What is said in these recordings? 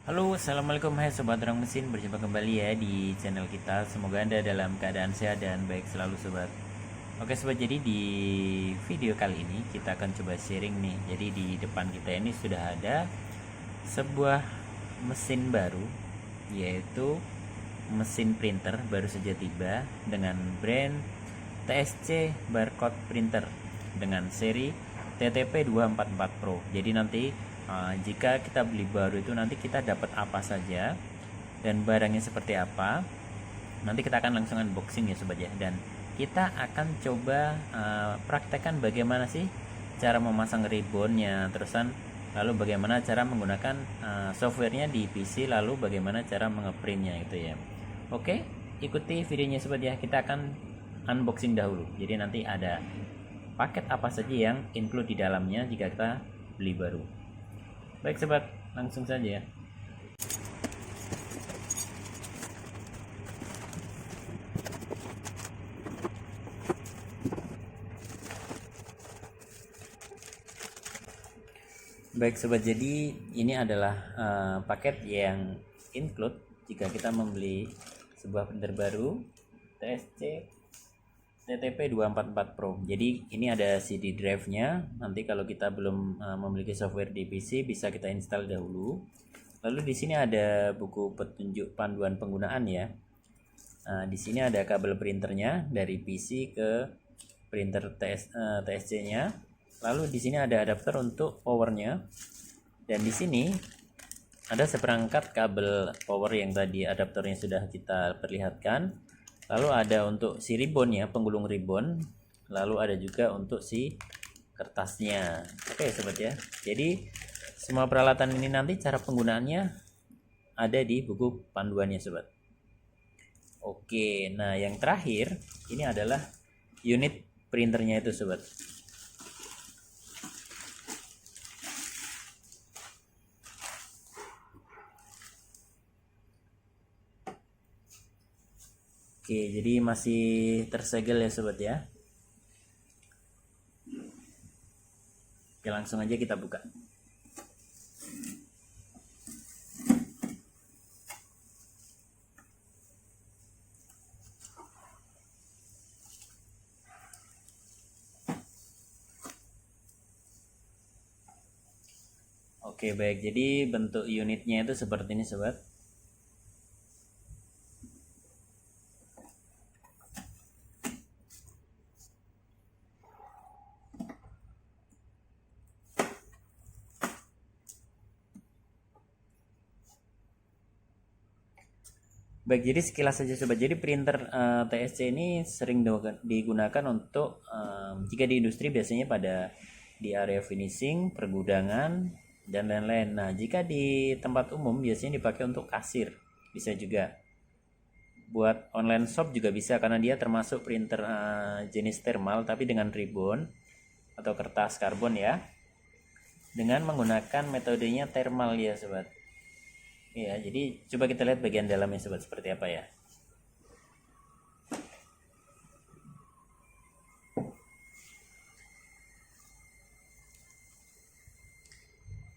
Halo, assalamualaikum, hai sobat orang mesin, berjumpa kembali ya di channel kita. Semoga anda dalam keadaan sehat dan baik selalu sobat. Oke sobat, jadi di video kali ini kita akan coba sharing nih. Jadi di depan kita ini sudah ada sebuah mesin baru, yaitu mesin printer baru saja tiba dengan brand TSC Barcode Printer dengan seri TTP244 Pro. Jadi nanti jika kita beli baru itu nanti kita dapat apa saja dan barangnya seperti apa, nanti kita akan langsung unboxing ya sobat ya. Dan kita akan coba praktekkan bagaimana sih cara memasang ribbonnya, terusan lalu bagaimana cara menggunakan softwarenya di PC, lalu bagaimana cara mengeprintnya gitu ya. Oke, ikuti videonya sobat ya. Kita akan unboxing dahulu. Jadi nanti ada paket apa saja yang include di dalamnya jika kita beli baru. Baik sobat, langsung saja ya. Baik sobat, jadi ini adalah paket yang include jika kita membeli sebuah printer baru TSC TTP244 Pro. Jadi ini ada CD drive-nya. Nanti kalau kita belum memiliki software di PC bisa kita install dahulu. Lalu di sini ada buku petunjuk panduan penggunaan ya. Di sini ada kabel printernya dari PC ke printer TSC-nya. Lalu di sini ada adapter untuk powernya. Dan di sini ada seperangkat kabel power yang tadi adapternya sudah kita perlihatkan. Lalu ada untuk si ribbon ya, penggulung ribbon. Lalu ada juga untuk si kertasnya. Oke sobat ya. Jadi semua peralatan ini nanti cara penggunaannya ada di buku panduannya sobat. Oke, nah yang terakhir ini adalah unit printernya itu sobat. Oke, jadi masih tersegel ya sobat ya. Oke, langsung aja kita buka. Oke, baik. Jadi bentuk unitnya itu seperti ini sobat. Baik, jadi sekilas saja sobat. Jadi printer TSC ini sering digunakan untuk jika di industri biasanya pada di area finishing, pergudangan dan lain-lain. Nah, jika di tempat umum biasanya dipakai untuk kasir, bisa juga. Buat online shop juga bisa karena dia termasuk printer jenis thermal tapi dengan ribbon atau kertas karbon ya. Dengan menggunakan metodenya thermal ya sobat. Ya, jadi coba kita lihat bagian dalamnya sobat seperti apa ya.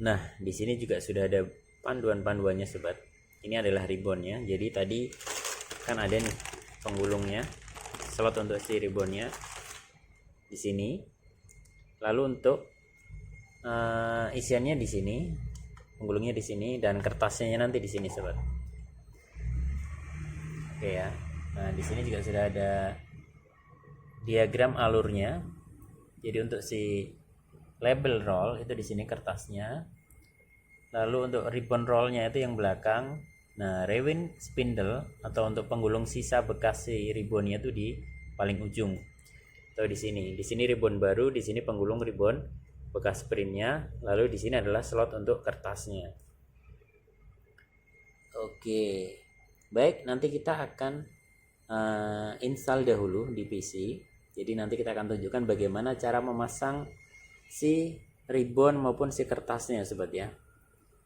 Nah, di sini juga sudah ada panduan-panduannya sobat. Ini adalah ribbonnya. Jadi tadi kan ada nih penggulungnya, slot untuk si ribbonnya di sini. Lalu untuk isiannya di sini, penggulungnya di sini dan kertasnya nanti di sini sobat. Oke ya. Nah, di sini juga sudah ada diagram alurnya. Jadi untuk si label roll itu di sini kertasnya. Lalu untuk ribbon rollnya itu yang belakang. Nah, rewind spindle atau untuk penggulung sisa bekas si ribbonnya itu di paling ujung. Atau di sini. Di sini ribbon baru, di sini penggulung ribbon bekas printnya, lalu di sini adalah slot untuk kertasnya. Oke, baik, nanti kita akan install dahulu di PC. Jadi nanti kita akan tunjukkan bagaimana cara memasang si ribbon maupun si kertasnya sobat ya.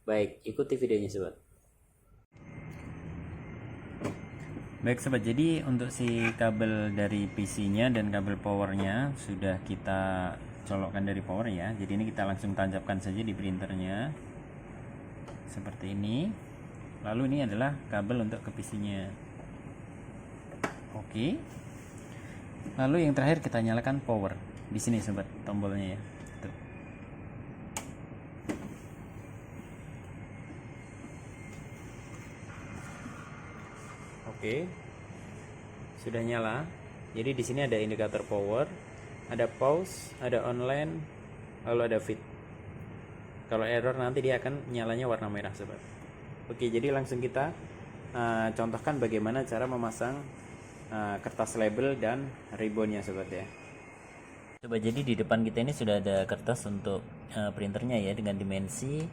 Baik, ikuti videonya sobat. Baik sobat, jadi untuk si kabel dari PC-nya dan kabel powernya sudah kita colokkan dari power ya. Jadi ini kita langsung tancapkan saja di printernya. seperti ini. Lalu ini adalah kabel untuk ke PC-nya. Oke. Lalu yang terakhir kita nyalakan power. Di sini sobat tombolnya ya. Tuh. Oke. Sudah nyala. Jadi di sini ada indikator power, ada pause, ada online, lalu ada fit. Kalau error nanti dia akan nyalanya warna merah sobat. Oke, jadi langsung kita contohkan bagaimana cara memasang kertas label dan ribbonnya sobat ya. Coba, jadi di depan kita ini sudah ada kertas untuk printernya ya, dengan dimensi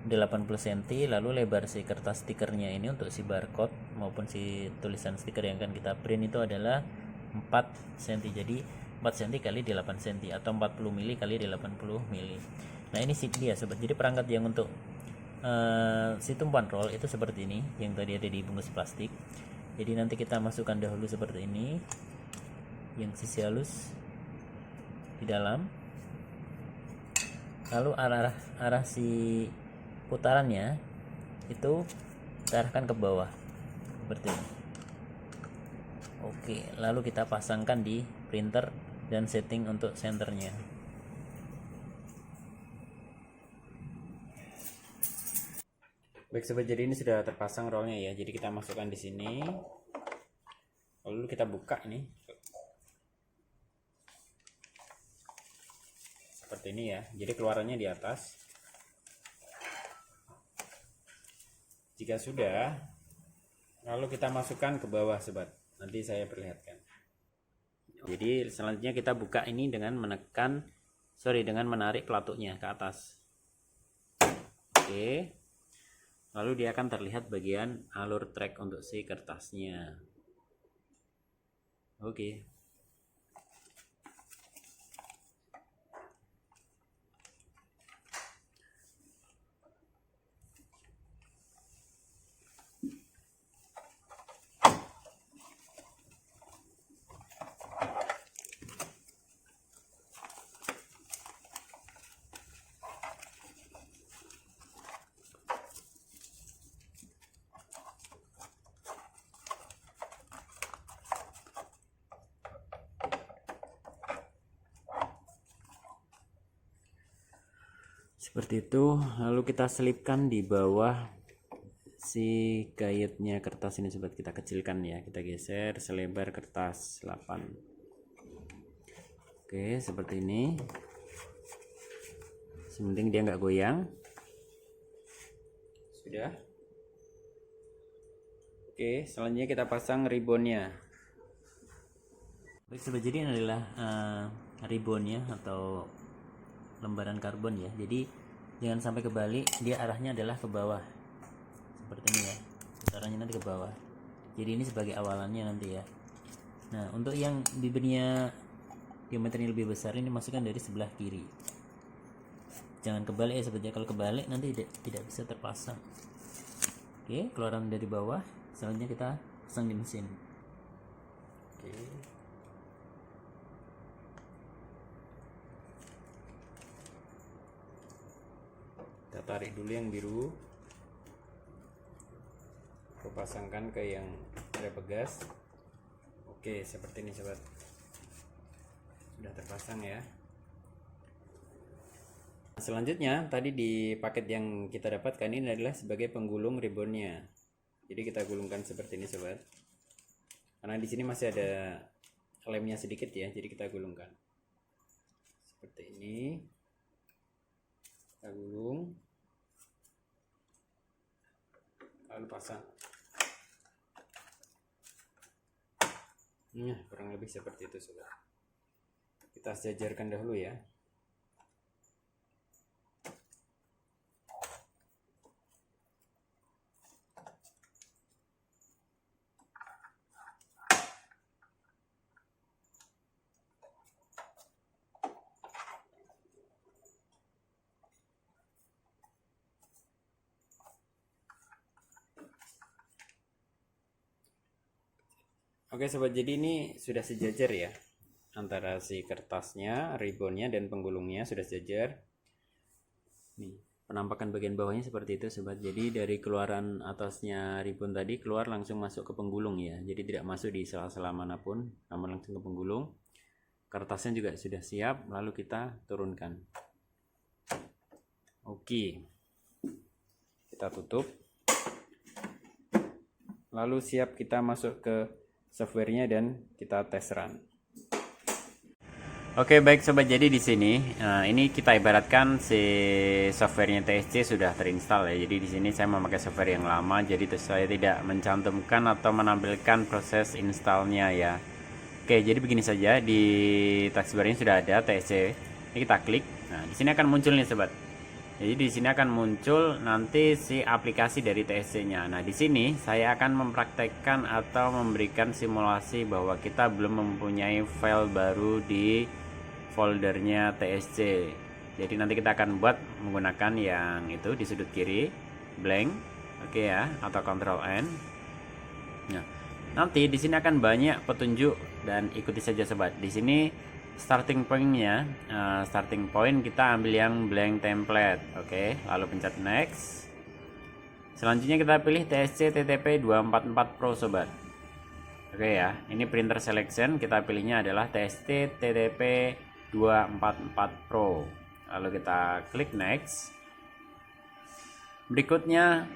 80 cm. Lalu lebar si kertas stikernya ini untuk si barcode maupun si tulisan stiker yang akan kita print itu adalah 4 cm. Jadi 4 cm kali 8 cm atau 40 mili kali 80 mili. Nah ini sih dia sobat. Jadi perangkat yang untuk si tumpuan roll itu seperti ini, yang tadi ada di bungkus plastik. Jadi nanti kita masukkan dahulu seperti ini, yang sisi halus di dalam, lalu arah si putarannya itu kita arahkan ke bawah seperti ini. Oke, lalu kita pasangkan di printer dan setting untuk senternya. Baik sobat, jadi ini sudah terpasang rollnya ya. Jadi kita masukkan di sini, lalu kita buka ini seperti ini ya. Jadi keluarannya di atas. Jika sudah, lalu kita masukkan ke bawah sobat. Nanti saya perlihatkan. Jadi selanjutnya kita buka ini dengan dengan menarik pelatuknya ke atas. Oke. Lalu dia akan terlihat bagian alur track untuk si kertasnya. Oke. Seperti itu. Lalu kita selipkan di bawah si gayetnya kertas ini sobat. Kita kecilkan ya, kita geser selebar kertas 8. Oke, seperti ini. Sementing dia nggak goyang. Sudah. Oke, selanjutnya kita pasang ribbonnya. Baik sobat, jadi ini adalah ribbonnya atau lembaran karbon ya. Jadi jangan sampai kebalik, dia arahnya adalah ke bawah seperti ini ya, putarannya nanti ke bawah. Jadi ini sebagai awalannya nanti ya. Nah untuk yang bibirnya diameternya lebih besar ini masukkan dari sebelah kiri, jangan kebalik ya sebenarnya. Kalau kebalik nanti tidak bisa terpasang. Oke, keluaran dari bawah. Selanjutnya kita pasang di mesin. Oke. Kita tarik dulu yang biru, kita pasangkan ke yang ada pegas. Oke, seperti ini sobat, sudah terpasang ya. Selanjutnya tadi di paket yang kita dapatkan ini adalah sebagai penggulung ribbonnya. Jadi kita gulungkan seperti ini sobat, karena di sini masih ada lemnya sedikit ya, jadi kita gulungkan seperti ini. Kita gulung, lalu pasang. Kurang lebih seperti itu sobat. Kita sejajarkan dahulu ya. Oke sobat, jadi ini sudah sejajar ya, antara si kertasnya, ribbonnya dan penggulungnya sudah sejajar. Nih, penampakan bagian bawahnya seperti itu sobat. Jadi dari keluaran atasnya ribbon tadi keluar langsung masuk ke penggulung ya, jadi tidak masuk di sela-sela manapun, namun langsung ke penggulung. Kertasnya juga sudah siap, lalu kita turunkan. Oke, kita tutup, lalu siap kita masuk ke softwarenya dan kita tes run. Oke, baik sobat, jadi di sini ini kita ibaratkan si softwarenya TSC sudah terinstall ya. Jadi di sini saya memakai software yang lama, jadi saya tidak mencantumkan atau menampilkan proses installnya ya. Oke, jadi begini saja, di taskbar ini sudah ada TSC. Ini kita klik. Nah, di sini akan muncul nih sobat. Jadi di sini akan muncul nanti si aplikasi dari TSC-nya. Nah, di sini saya akan mempraktekkan atau memberikan simulasi bahwa kita belum mempunyai file baru di foldernya TSC. Jadi nanti kita akan buat menggunakan yang itu di sudut kiri, blank, oke ya, atau Ctrl N. Nah, nanti di sini akan banyak petunjuk dan ikuti saja sobat. Di sini starting pointnya, starting point kita ambil yang blank template, oke. Lalu pencet next. Selanjutnya kita pilih TSC TTP 244 Pro sobat. Oke ya, ini printer selection, kita pilihnya adalah TSC TTP 244 Pro. Lalu kita klik next. Berikutnya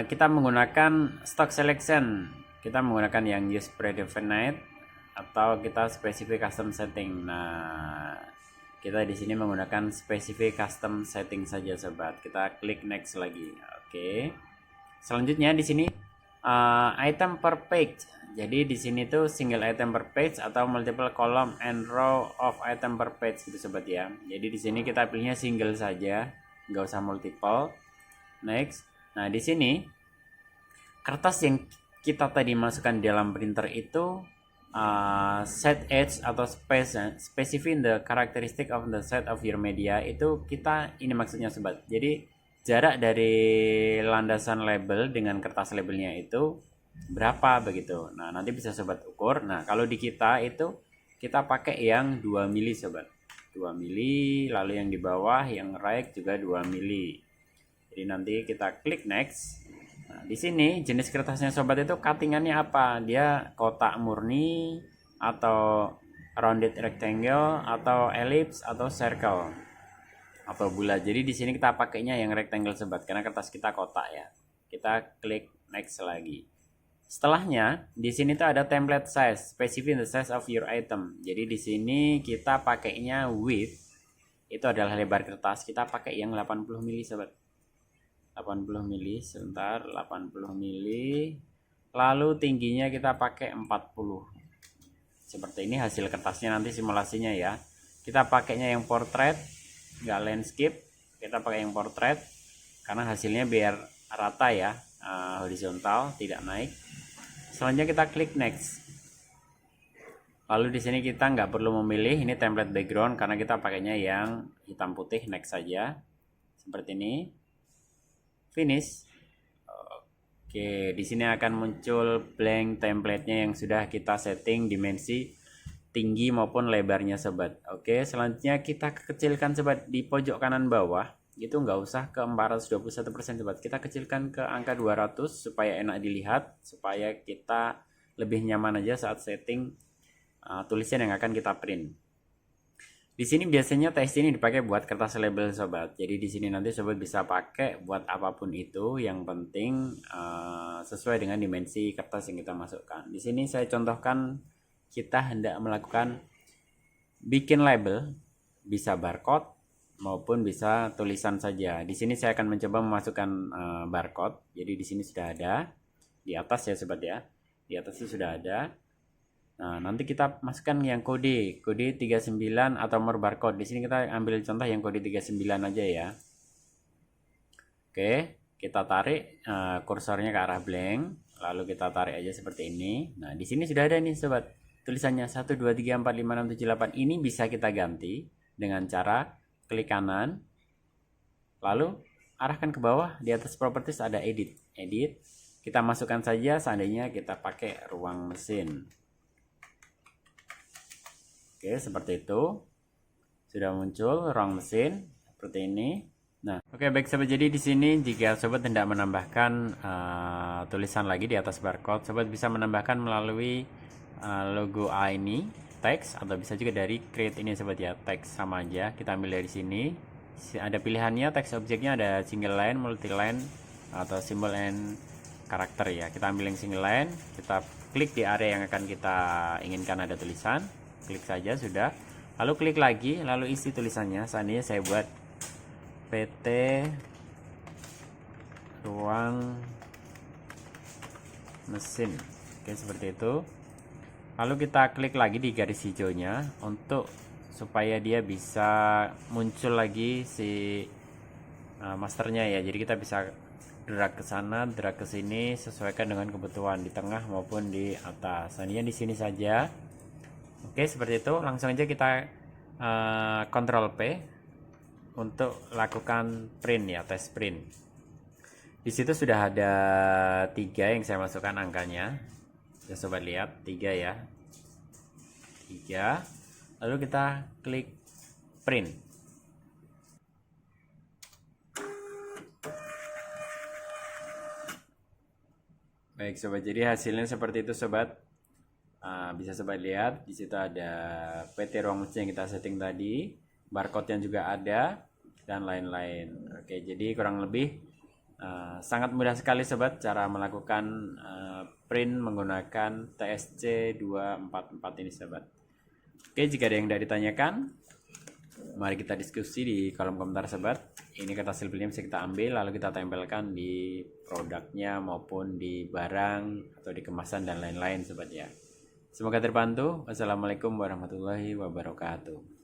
kita menggunakan stock selection. Kita menggunakan yang use predefined atau kita specific custom setting. Nah, kita di sini menggunakan specific custom setting saja sobat. Kita klik next lagi. Oke. Selanjutnya di sini item per page. Jadi di sini tuh single item per page atau multiple column and row of item per page gitu sobat ya. Jadi di sini kita pilihnya single saja, nggak usah multiple. Next. Nah, di sini kertas yang kita tadi masukkan di dalam printer itu set edge atau specify the characteristic of the set of your media, itu kita ini maksudnya sobat. Jadi jarak dari landasan label dengan kertas labelnya itu berapa begitu. Nah, nanti bisa sobat ukur. Nah, kalau di kita itu kita pakai yang 2 mili sobat. 2 mili, lalu yang di bawah yang right juga 2 mili. Jadi nanti kita klik next. Nah, di sini jenis kertasnya sobat itu cuttingannya apa? Dia kotak murni atau rounded rectangle atau ellipse atau circle atau bulat. Jadi di sini kita pakainya yang rectangle sobat karena kertas kita kotak ya. Kita klik next lagi. Setelahnya di sini tuh ada template size, specify the size of your item. Jadi di sini kita pakainya width, itu adalah lebar kertas, kita pakai yang 80 mili sobat. 80 mili, sebentar, 80 mili. Lalu tingginya kita pakai 40. Seperti ini hasil kertasnya nanti simulasinya ya. Kita pakainya yang portrait, nggak landscape. Kita pakai yang portrait karena hasilnya biar rata ya, horizontal, tidak naik. Selanjutnya kita klik next. Lalu di sini kita nggak perlu memilih ini template background karena kita pakainya yang hitam putih, next saja. Seperti ini. Finish. Oke, di sini akan muncul blank template-nya yang sudah kita setting dimensi tinggi maupun lebarnya sobat. Oke, selanjutnya kita kecilkan sobat di pojok kanan bawah. Itu nggak usah ke 421% sobat, kita kecilkan ke angka 200 supaya enak dilihat, supaya kita lebih nyaman aja saat setting tulisan yang akan kita print. Di sini biasanya TSC ini dipakai buat kertas label sobat, jadi di sini nanti sobat bisa pakai buat apapun itu, yang penting sesuai dengan dimensi kertas yang kita masukkan. Di sini saya contohkan kita hendak melakukan bikin label, bisa barcode maupun bisa tulisan saja. Di sini saya akan mencoba memasukkan barcode. Jadi di sini sudah ada di atas ya sobat ya. Di atas itu sudah ada. Nah, nanti kita masukkan yang kode 39 atau more barcode. Di sini kita ambil contoh yang kode 39 aja ya. Oke, kita tarik kursornya ke arah blank, lalu kita tarik aja seperti ini. Nah, di sini sudah ada nih sobat. Tulisannya 1 2 3 4 5 6 7 8. Ini bisa kita ganti dengan cara klik kanan, lalu arahkan ke bawah, di atas properties ada edit. Kita masukkan saja seandainya kita pakai ruang mesin. Oke, seperti itu. Sudah muncul ruang mesin seperti ini. Nah, oke baik sobat, jadi di sini jika sobat hendak menambahkan tulisan lagi di atas barcode, sobat bisa menambahkan melalui logo A ini, teks, atau bisa juga dari create ini sobat ya, teks sama aja. Kita ambil dari sini. Ada pilihannya, teks objeknya ada single line, multi line, atau symbol and karakter ya. Kita ambil yang single line, kita klik di area yang akan kita inginkan ada tulisan, klik saja sudah. Lalu klik lagi, lalu isi tulisannya. Seandainya saya buat PT ruang mesin, oke seperti itu. Lalu kita klik lagi di garis hijaunya untuk supaya dia bisa muncul lagi si masternya ya. Jadi kita bisa drag ke sana, drag ke sini, sesuaikan dengan kebutuhan di tengah maupun di atas. Seandainya di sini saja. Oke seperti itu. Langsung aja kita Ctrl P untuk lakukan print ya, tes print. Di situ sudah ada 3 yang saya masukkan angkanya. Ya sobat lihat 3 ya. 3. Lalu kita klik print. Baik sobat, jadi hasilnya seperti itu sobat. Bisa sobat lihat di situ ada PT ruang mesin yang kita setting tadi, barcode yang juga ada, dan lain-lain. Oke, jadi kurang lebih sangat mudah sekali sobat cara melakukan print menggunakan TSC 244 ini sobat. Oke, jika ada yang tidak ditanyakan, mari kita diskusi di kolom komentar sobat. Ini kata hasil printnya bisa kita ambil lalu kita tempelkan di produknya maupun di barang atau di kemasan dan lain-lain sobat ya. Semoga terbantu. Wassalamualaikum warahmatullahi wabarakatuh.